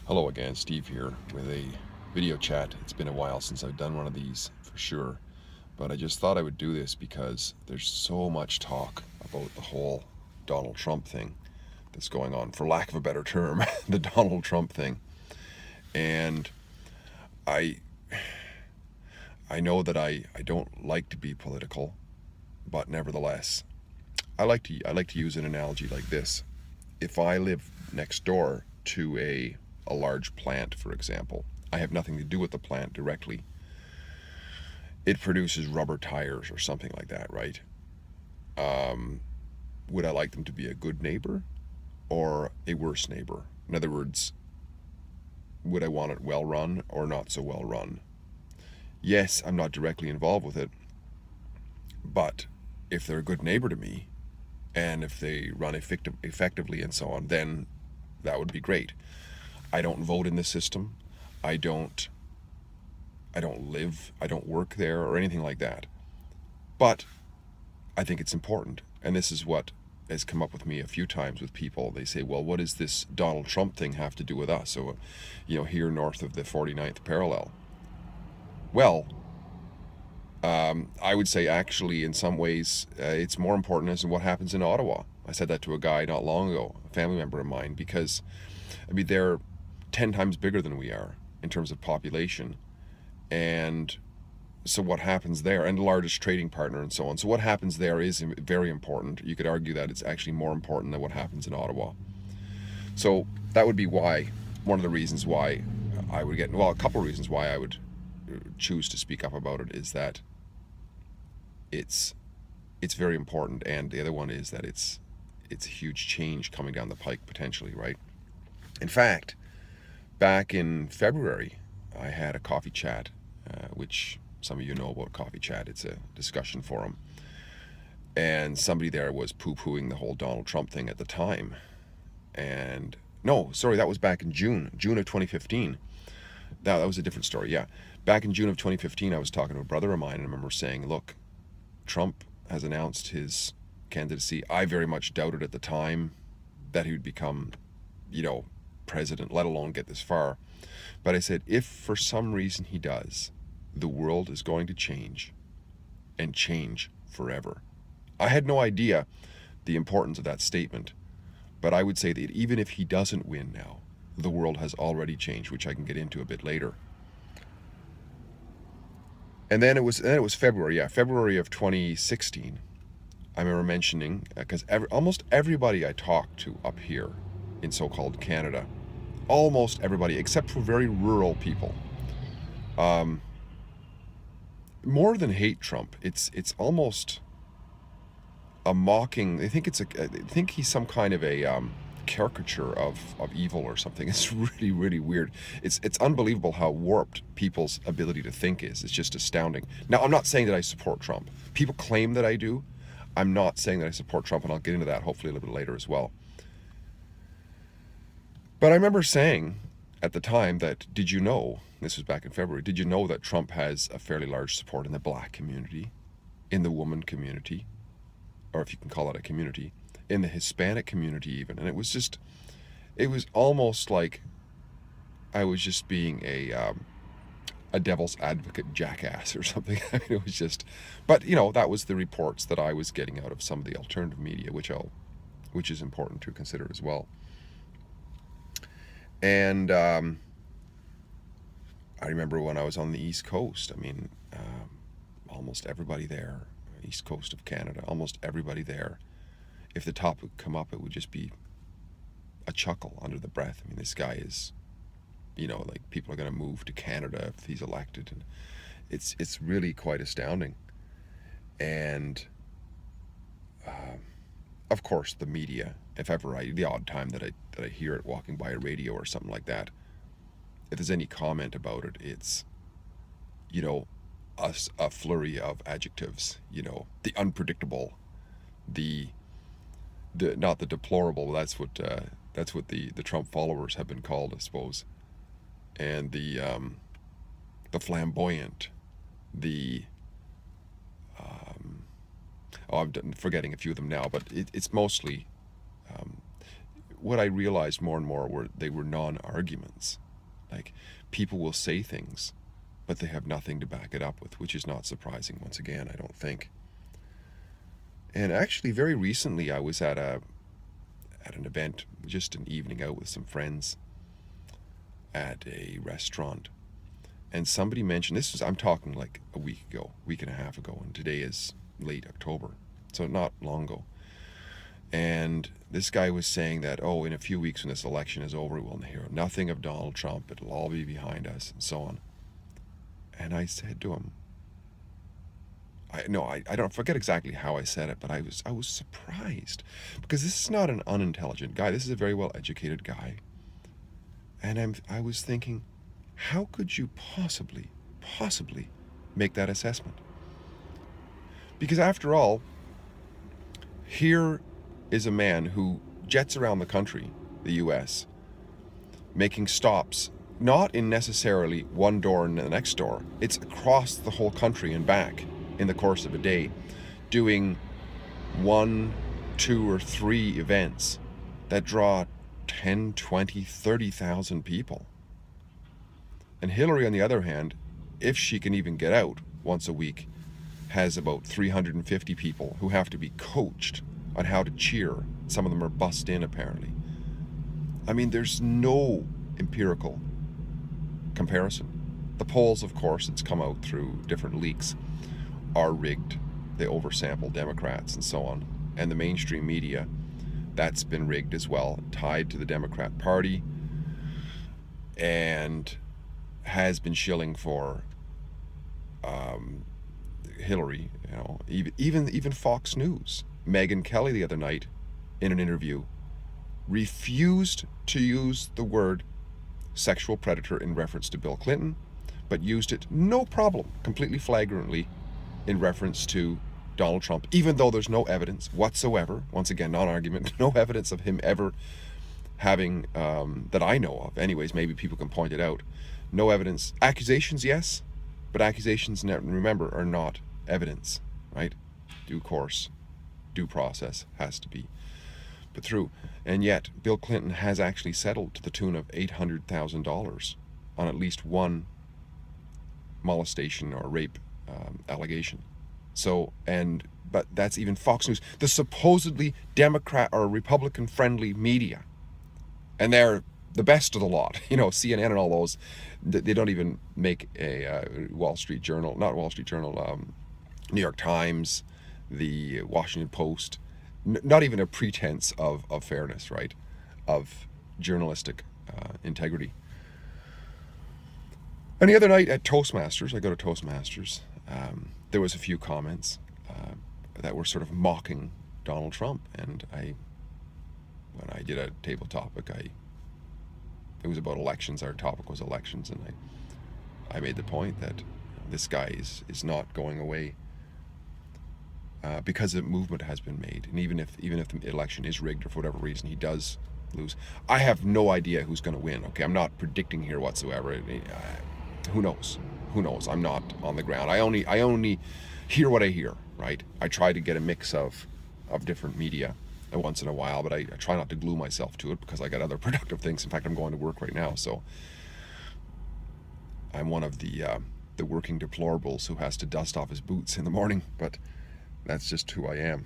Hello again, Steve here with a video chat. It's been a while since I've done one of these for sure, but I just thought I would do this because there's so much talk about the whole Donald Trump thing that's going on, for lack of a better term, the Donald Trump thing. And I I know that I don't like to be political, but nevertheless, I like to use an analogy like this. If I live next door to a large plant, for example, I have nothing to do with the plant directly. It produces rubber tires or something like that, right? Um, would I like them to be a good neighbor or a worse neighbor? In other words, would I want it well run or not so well run? Yes, I'm not directly involved with it, but if they're a good neighbor to me and if they run effectively and so on, then that would be great. I don't vote in the system. I don't I don't live, I don't work there or anything like that. But I think it's important. And this is what has come up with me a few times with people. They say, well, what does this Donald Trump thing have to do with us? So, here north of the 49th parallel. Well, I would say actually, in some ways, it's more important as in what happens in Ottawa. I said that to a guy not long ago, a family member of mine, because, they're 10 times bigger than we are in terms of population. And so what happens there, and the largest trading partner and so on. So what happens there is very important. You could argue that it's actually more important than what happens in Ottawa. So that would be why, one of the reasons why I would get, well, a couple of reasons why I would choose to speak up about it is that it's it's very important, and the other one is that it's a huge change coming down the pike potentially, right? In fact, back in February, I had a coffee chat, which some of you know about Coffee Chat. It's a discussion forum. And somebody there was poo-pooing the whole Donald Trump thing at the time. And no, sorry, that was back in June of 2015. That was a different story, yeah. Back in June of 2015, I was talking to a brother of mine, and I remember saying, look, Trump has announced his candidacy. I very much doubted at the time that he would become, president, let alone get this far. But I said, if for some reason he does, the world is going to change, and change forever. I had no idea the importance of that statement, but I would say that even if he doesn't win now, the world has already changed, which I can get into a bit later. And then it was February, yeah, February of 2016. I remember mentioning, because almost everybody I talked to up here in so-called Canada, almost everybody except for very rural people, um, more than hate Trump, it's almost a mocking. They think he's some kind of a caricature of evil or something. It's really, really weird. It's unbelievable how warped people's ability to think is. It's just astounding. Now, I'm not saying that I support Trump. People claim that I do. I'm not saying that I support Trump, and I'll get into that hopefully a little bit later as well. But I remember saying at the time that, did you know, this was back in February, did you know that Trump has a fairly large support in the black community, in the woman community, or if you can call it a community, in the Hispanic community even? And it was almost like I was just being a devil's advocate jackass or something. It was just, but that was the reports that I was getting out of some of the alternative media, which is important to consider as well. And I remember when I was on the East Coast. Almost everybody there, East Coast of Canada, almost everybody there, if the topic would come up, it would just be a chuckle under the breath. This guy is, like, people are going to move to Canada if he's elected, and it's really quite astounding. And of course, the media, if ever the odd time that I hear it walking by a radio or something like that, if there's any comment about it, it's, a flurry of adjectives. The unpredictable, the not the deplorable. That's what the Trump followers have been called, I suppose. And the flamboyant, the I'm forgetting a few of them now, but it's mostly, um, what I realized more and more were they were non-arguments. Like, people will say things, but they have nothing to back it up with, which is not surprising once again, I don't think. And actually, very recently, I was at an event, just an evening out with some friends at a restaurant, and somebody mentioned, I'm talking like a week and a half ago, and today is late October, so not long ago. And this guy was saying that, oh, in a few weeks when this election is over, we'll hear nothing of Donald Trump, it'll all be behind us, and so on. And I said to him, I don't forget exactly how I said it, but I was surprised, because this is not an unintelligent guy. This is a very well educated guy, and I was thinking, how could you possibly make that assessment? Because after all, here is a man who jets around the country, the U.S., making stops, not in necessarily one door and the next door. It's across the whole country and back in the course of a day, doing 1, 2, or 3 events that draw 10, 20, 30,000 people. And Hillary, on the other hand, if she can even get out once a week, has about 350 people who have to be coached on how to cheer. Some of them are bussed in, apparently. I mean, there's no empirical comparison. The polls, of course, it's come out through different leaks, are rigged. They oversample Democrats and so on. And the mainstream media, that's been rigged as well, tied to the Democrat Party, and has been shilling for Hillary. You know, even Fox News. Megyn Kelly the other night, in an interview, refused to use the word sexual predator in reference to Bill Clinton, but used it, no problem, completely flagrantly, in reference to Donald Trump, even though there's no evidence whatsoever, once again, non-argument, no evidence of him ever having, that I know of, anyways, maybe people can point it out, no evidence. Accusations, yes, but accusations, remember, are not evidence, right? Due course, due process has to be put through. And yet, Bill Clinton has actually settled to the tune of $800,000 on at least one molestation or rape allegation. So, but that's even Fox News, the supposedly Democrat or Republican friendly media, and they're the best of the lot. You know, CNN and all those, they don't even make a Wall Street Journal, not Wall Street Journal, New York Times, the Washington Post, not even a pretense of fairness, right, of journalistic integrity. And the other night at Toastmasters, I go to Toastmasters, there was a few comments that were sort of mocking Donald Trump, and when I did a table topic, it was about elections. Our topic was elections, and I made the point that this guy is not going away because the movement has been made, and even if the election is rigged or for whatever reason he does lose, I have no idea who's going to win. Okay, I'm not predicting here whatsoever. Who knows? Who knows? I'm not on the ground. I only hear what I hear, right? I try to get a mix of different media once in a while, but I try not to glue myself to it because I got other productive things. In fact, I'm going to work right now, so I'm one of the working deplorables who has to dust off his boots in the morning, but that's just who I am.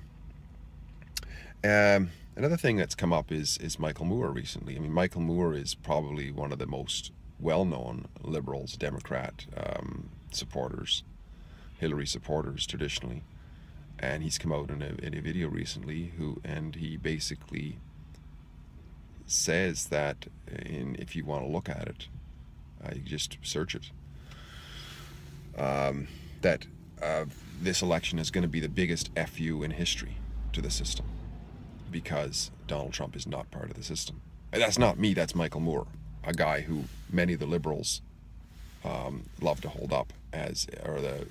Another thing that's come up is Michael Moore recently. I mean, Michael Moore is probably one of the most well-known liberals, Democrat supporters, Hillary supporters traditionally, and he's come out in a video recently and he basically says that if you want to look at it, you just search it, that this election is going to be the biggest FU in history to the system because Donald Trump is not part of the system. And that's not me, that's Michael Moore, a guy who many of the liberals love to hold up as, or the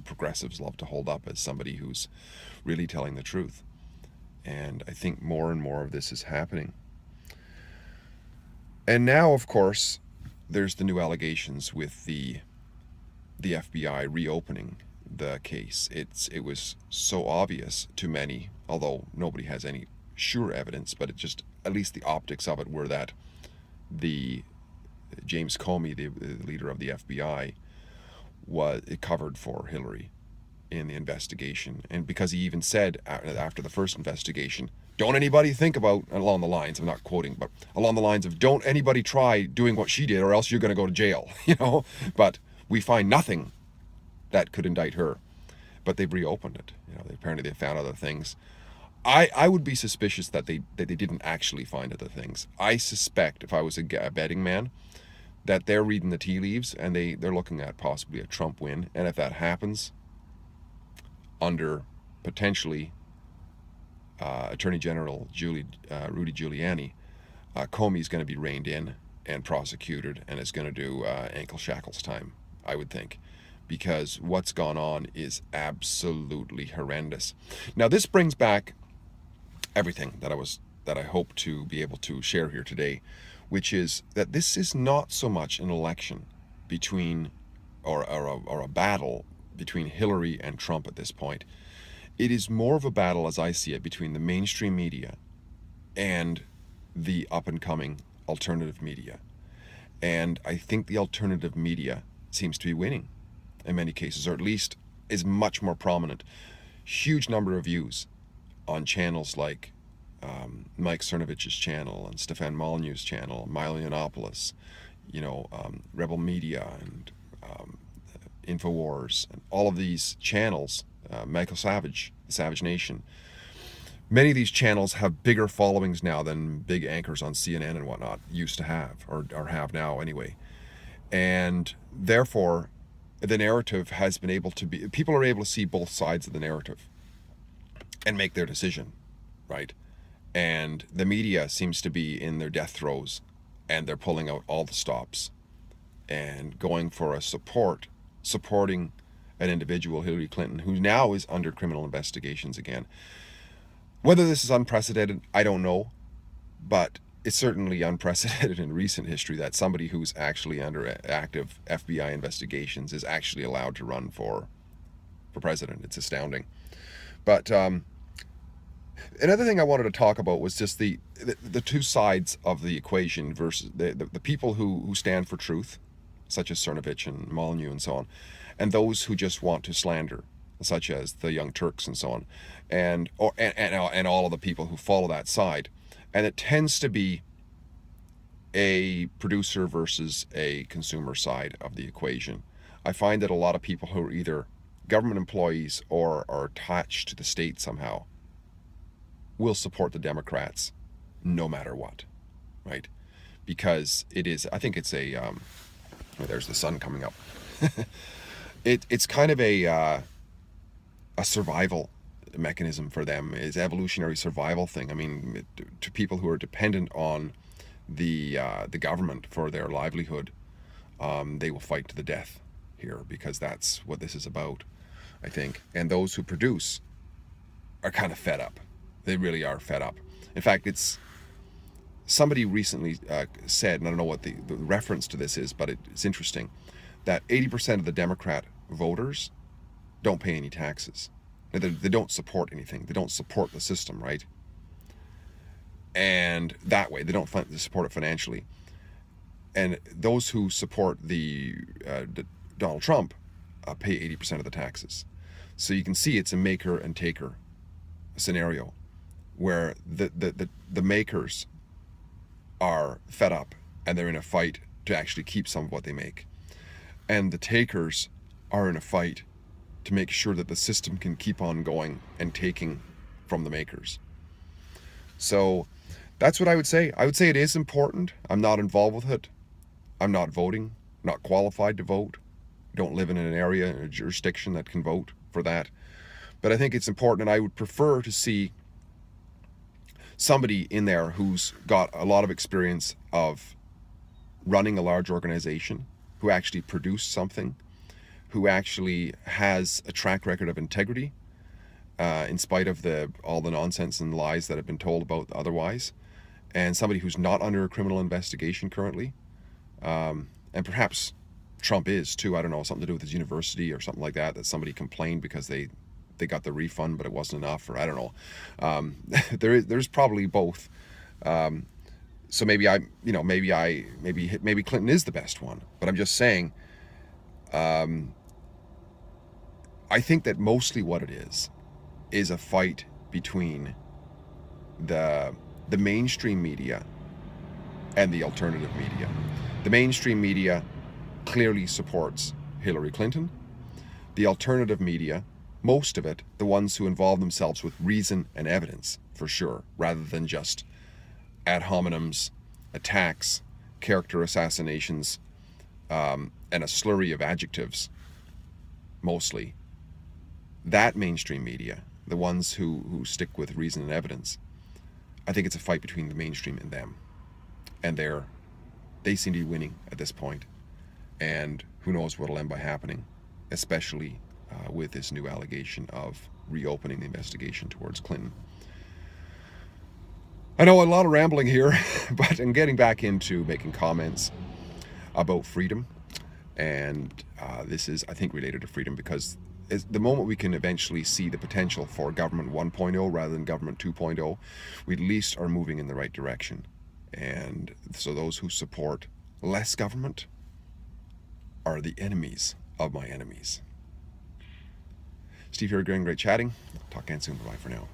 progressives love to hold up as somebody who's really telling the truth. And I think more and more of this is happening. And now, of course, there's the new allegations with the FBI reopening the case. It was so obvious to many, although nobody has any sure evidence, but it just at least the optics of it were that the James Comey, the leader of the FBI, it covered for Hillary in the investigation. And because he even said after the first investigation, don't anybody think about, along the lines, I'm not quoting, but along the lines of, don't anybody try doing what she did or else you're going to go to jail, But we find nothing that could indict her. But they've reopened it. Apparently they found other things. I would be suspicious that they didn't actually find other things. I suspect, if I was a betting man, that they're reading the tea leaves and they're looking at possibly a Trump win. And if that happens, under potentially Attorney General Rudy Giuliani, Comey's going to be reined in and prosecuted and is going to do ankle shackles time, I would think, because what's gone on is absolutely horrendous. Now, this brings back everything that I hope to be able to share here today, which is that this is not so much an election between or a battle between Hillary and Trump at this point. It is more of a battle, as I see it, between the mainstream media and the up-and-coming alternative media. And I think the alternative media seems to be winning in many cases, or at least is much more prominent. Huge number of views on channels like Mike Cernovich's channel and Stefan Molyneux's channel, Milo Yiannopoulos, Rebel Media and InfoWars, and all of these channels, Michael Savage, the Savage Nation. Many of these channels have bigger followings now than big anchors on CNN and whatnot used to have, or have now anyway. And therefore, the narrative has been able to be, people are able to see both sides of the narrative and make their decision, right? And the media seems to be in their death throes, and they're pulling out all the stops and going for supporting an individual, Hillary Clinton, who now is under criminal investigations again. Whether this is unprecedented, I don't know, but it's certainly unprecedented in recent history that somebody who's actually under active FBI investigations is actually allowed to run for president. It's astounding. But another thing I wanted to talk about was just the two sides of the equation versus the people who stand for truth, such as Cernovich and Molyneux and so on, and those who just want to slander, such as the Young Turks and so on, and all of the people who follow that side. And it tends to be a producer versus a consumer side of the equation. I find that a lot of people who are either government employees or are attached to the state somehow will support the Democrats no matter what, right? Because it is, I think it's there's the sun coming up. It's kind of a survival mechanism for them. Is evolutionary survival thing. I mean, to people who are dependent on the government for their livelihood, they will fight to the death here because that's what this is about, I think. And those who produce are kind of fed up. They really are fed up. In fact, somebody recently said, and I don't know what the reference to this is, but it's interesting, that 80% of the Democrat voters don't pay any taxes. They don't support anything. They don't support the system, right? And that way, they don't support it financially. And those who support the Donald Trump pay 80% of the taxes. So you can see it's a maker and taker scenario where the makers are fed up and they're in a fight to actually keep some of what they make. And the takers are in a fight to make sure that the system can keep on going and taking from the makers. So that's what I would say. I would say it is important. I'm not involved with it. I'm not voting, not qualified to vote. Don't live in an area, a jurisdiction that can vote for that. But I think it's important, and I would prefer to see somebody in there who's got a lot of experience of running a large organization, who actually produced something, who actually has a track record of integrity, in spite of all the nonsense and lies that have been told about otherwise, and somebody who's not under a criminal investigation currently, and perhaps Trump is too. I don't know, something to do with his university or something like that somebody complained because they got the refund but it wasn't enough, or I don't know. There's probably both So maybe maybe Clinton is the best one. But I'm just saying, I think that mostly what it is a fight between the mainstream media and the alternative media. The mainstream media clearly supports Hillary Clinton. The alternative media, most of it, the ones who involve themselves with reason and evidence, for sure, rather than just ad hominems, attacks, character assassinations, and a slurry of adjectives, mostly. That mainstream media, the ones who stick with reason and evidence, I think it's a fight between the mainstream and them. And they seem to be winning at this point. And who knows what will end by happening, especially with this new allegation of reopening the investigation towards Clinton. I know a lot of rambling here, but I'm getting back into making comments about freedom. And this is, I think, related to freedom because the moment we can eventually see the potential for government 1.0 rather than government 2.0, we at least are moving in the right direction. And so those who support less government are the enemies of my enemies. Steve here, great chatting. Talk again soon. Bye for now.